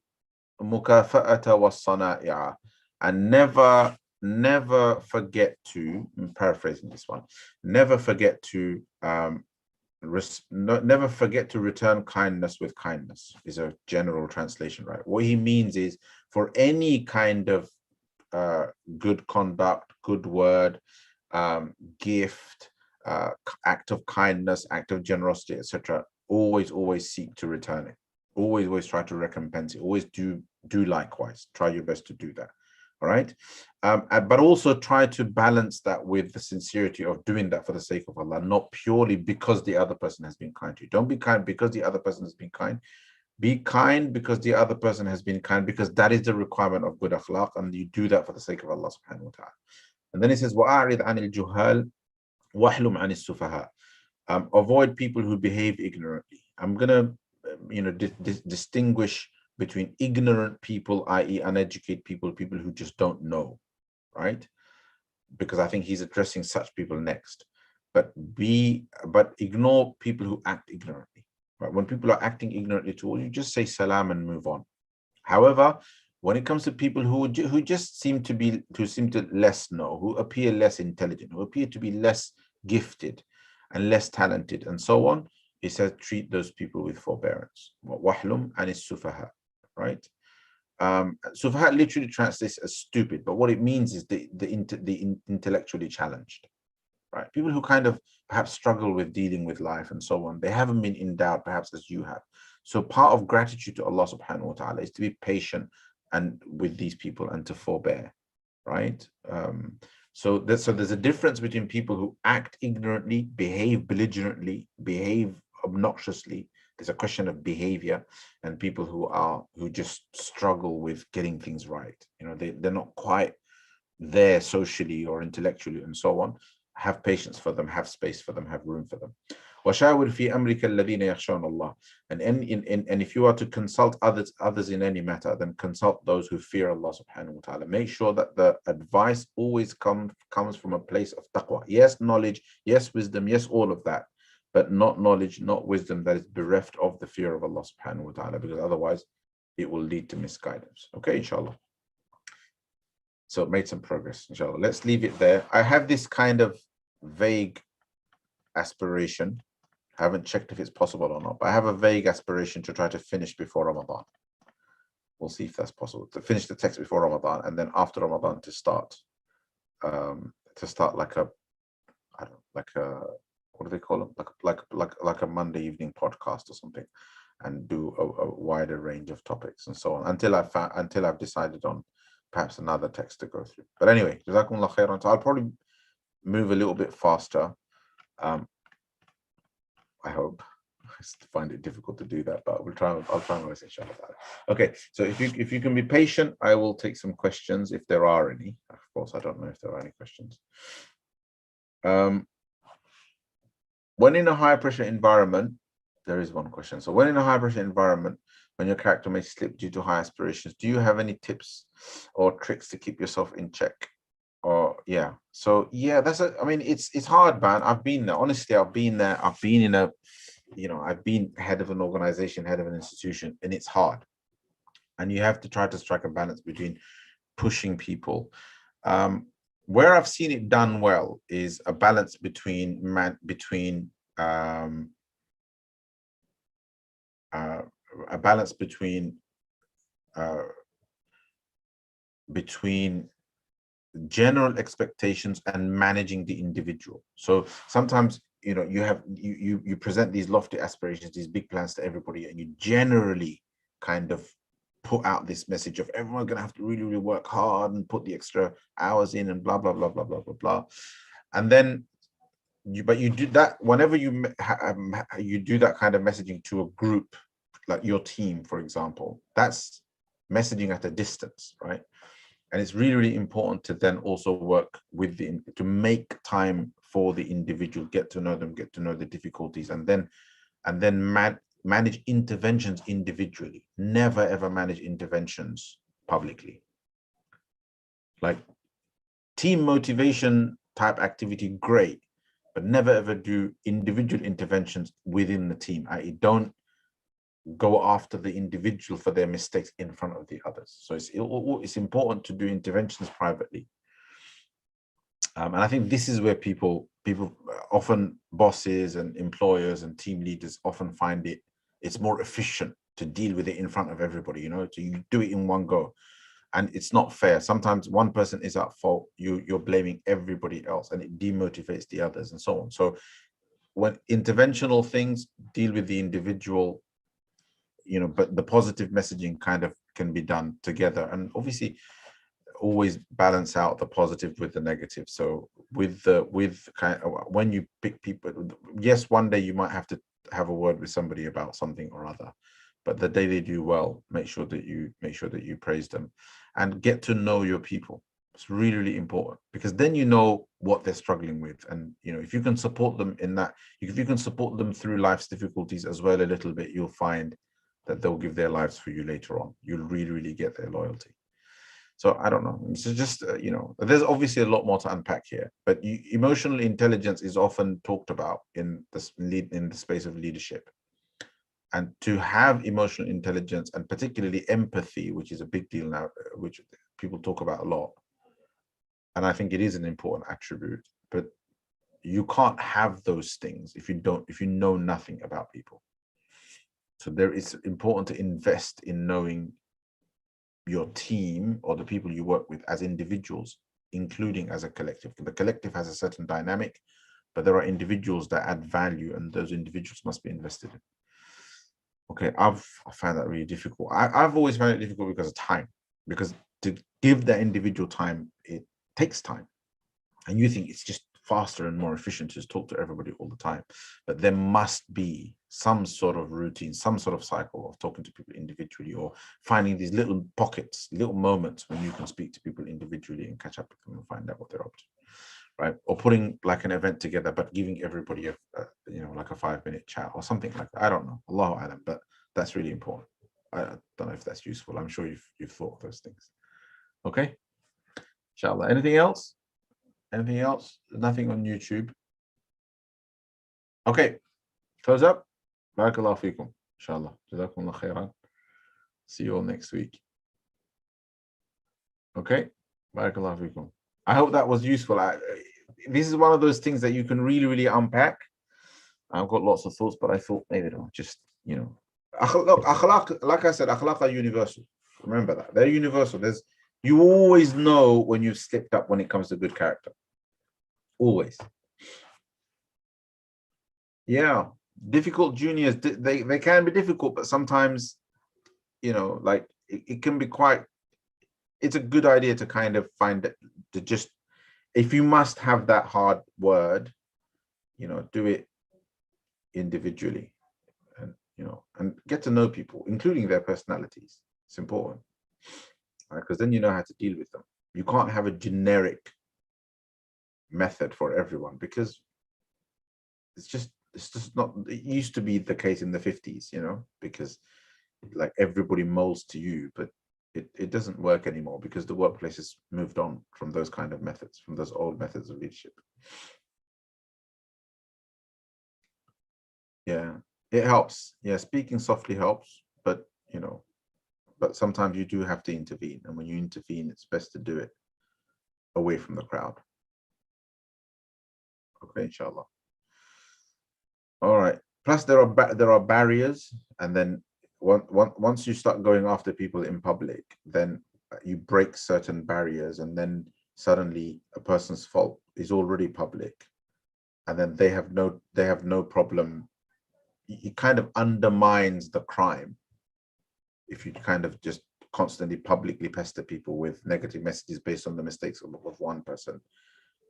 الْمُكَافَأَةَ وَالصَّنَائِعَ, and never forget to, I'm paraphrasing this one, never forget to never forget to return kindness with kindness is a general translation, right? What he means is, for any kind of good conduct, good word, gift, act of kindness, act of generosity, etc., always seek to return it. Always try to recompense it. Always do likewise. Try your best to do that. All right. But also try to balance that with the sincerity of doing that for the sake of Allah, not purely because the other person has been kind to you. Don't be kind because the other person has been kind. Be kind because the other person has been kind, because that is the requirement of good akhlaq, and you do that for the sake of Allah subhanahu wa ta'ala. And then he says, وَأَعْرِضْ عَنِ الْجُهَالِ وَاحْلُمْ عَنِ السُّفَهَاءِ. Avoid people who behave ignorantly. I'm going to distinguish between ignorant people, i.e. uneducated people, people who just don't know, right? Because I think he's addressing such people next. But ignore people who act ignorantly. Right? When people are acting ignorantly towards you, just say salam and move on. However, when it comes to people who just seem to less know, who appear less intelligent, who appear to be less gifted and less talented and so on, he says treat those people with forbearance. Wahlum anis sufaha, right? Sufaha literally translates as stupid, but what it means is the intellectually challenged. Right? People who kind of perhaps struggle with dealing with life and so on, they haven't been endowed perhaps as you have. So part of gratitude to Allah subhanahu wa ta'ala is to be patient and with these people and to forbear, right? So there's a difference between people who act ignorantly, behave belligerently, behave obnoxiously. There's a question of behavior, and people who just struggle with getting things right. They're not quite there socially or intellectually and so on. Have patience for them, have space for them, have room for them. وَشَاوِرْ فِي أَمْرِكَ الَّذِينَ يَخْشَوْنَ اللَّهِ. And if you are to consult others in any matter, then consult those who fear Allah subhanahu wa ta'ala. Make sure that the advice always comes from a place of taqwa. Yes, knowledge, yes, wisdom, yes, all of that, but not knowledge, not wisdom that is bereft of the fear of Allah subhanahu wa ta'ala, because otherwise it will lead to misguidance. Okay, inshallah. So made some progress, inshallah. Let's leave it there. I have this kind of vague aspiration. I haven't checked if it's possible or not, but I have a vague aspiration to try to finish before Ramadan. We'll see if that's possible. To finish the text before Ramadan, and then after Ramadan to start like a, I don't know, like a, what do they call them? Like a Monday evening podcast or something, and do a wider range of topics and so on until I've decided on perhaps another text to go through. But anyway, Jazakumullahu khairan. So I'll probably move a little bit faster. I hope. I find it difficult to do that, but I'll try my best, inshallah. Okay, so if you can be patient, I will take some questions if there are any. Of course, I don't know if there are any questions. When in a high pressure environment, there is one question. So when in a high pressure environment, when your character may slip due to high aspirations, do you have any tips or tricks to keep yourself in check? Or yeah, so yeah, it's hard, man. I've been there. Honestly, I've been there. I've been in I've been head of an organization, head of an institution, and it's hard. And you have to try to strike a balance between pushing people. Where I've seen it done well is a balance between general expectations and managing the individual. So sometimes you present these lofty aspirations, these big plans to everybody, and you generally kind of put out this message of everyone's going to have to really, really work hard and put the extra hours in and blah blah blah blah blah blah blah. And then you do that whenever you do that kind of messaging to a group, like your team, for example. That's messaging at a distance, right? And it's really, really important to then also work with to make time for the individual, get to know them, get to know the difficulties, and then manage interventions individually. Never ever manage interventions publicly. Like team motivation type activity, great, but never ever do individual interventions within the team. Don't go after the individual for their mistakes in front of the others. So it's important to do interventions privately. And I think this is where people often, bosses and employers and team leaders often find it's more efficient to deal with it in front of everybody, so you do it in one go. And it's not fair. Sometimes one person is at fault, you're blaming everybody else, and it demotivates the others and so on. So when interventional things, deal with the individual, but the positive messaging kind of can be done together. And obviously always balance out the positive with the negative. So with kind of, when you pick people, yes, one day you might have to have a word with somebody about something or other, but the day they do well, make sure that you praise them and get to know your people. It's really, really important, because then you know what they're struggling with, and if you can support them in that, if you can support them through life's difficulties as well a little bit, you'll find that they'll give their lives for you later on. You'll really, really get their loyalty. So I don't know. It's just there's obviously a lot more to unpack here, but emotional intelligence is often talked about in the space of leadership. And to have emotional intelligence, and particularly empathy, which is a big deal now, which people talk about a lot, and I think it is an important attribute, but you can't have those things if you know nothing about people. So there is important to invest in knowing your team or the people you work with as individuals, including as a collective. The collective has a certain dynamic, but there are individuals that add value, and those individuals must be invested in. Okay, I find that really difficult. I've always found it difficult because of time, because to give that individual time, it takes time. And you think it's just faster and more efficient to just talk to everybody all the time. But there must be some sort of routine, some sort of cycle of talking to people individually, or finding these little pockets, little moments when you can speak to people individually and catch up with them and find out what they're up to, right? Or putting like an event together, but giving everybody like a 5-minute chat or something like that. I don't know, Allahu Alam, but that's really important. I don't know if that's useful. I'm sure you've thought of those things. Okay, inshallah. Anything else? Anything else? Nothing on YouTube. Okay, close up. Barakallahu feekum. Inshallah. Jazakumullahu khairan. See you all next week. Okay, barakallahu feekum. I hope that was useful. This is one of those things that you can really, really unpack. I've got lots of thoughts, but I thought maybe just, akhlaq, like I said, akhlaq are universal. Remember that. They're universal. You always know when you've slipped up when it comes to good character. Always. Yeah. Difficult juniors, they can be difficult, but sometimes, like it can be quite, it's a good idea to kind of find it, to just, if you must have that hard word, do it individually, and and get to know people, including their personalities. It's important, right? Because then you know how to deal with them. You can't have a generic method for everyone, because it's just not, it used to be the case in the 50s, because like everybody molds to you, but it doesn't work anymore, because the workplace has moved on from those kind of methods, from those old methods of leadership. Yeah, it helps. Yeah, speaking softly helps, but but sometimes you do have to intervene, and when you intervene, it's best to do it away from the crowd. Okay, inshallah. All right. Plus, there are barriers, and then once you start going after people in public, then you break certain barriers, and then suddenly a person's fault is already public, and then they have no problem. It kind of undermines the crime if you kind of just constantly publicly pester people with negative messages based on the mistakes of one person.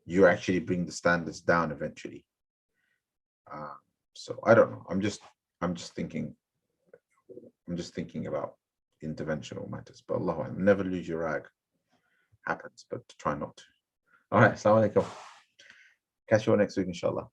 You actually bring the standards down eventually. So I don't know. I'm just thinking about interventional matters. But Allah, never lose your rag. Happens, but try not to. All right. Assalamu alaikum. Catch you all next week, inshallah.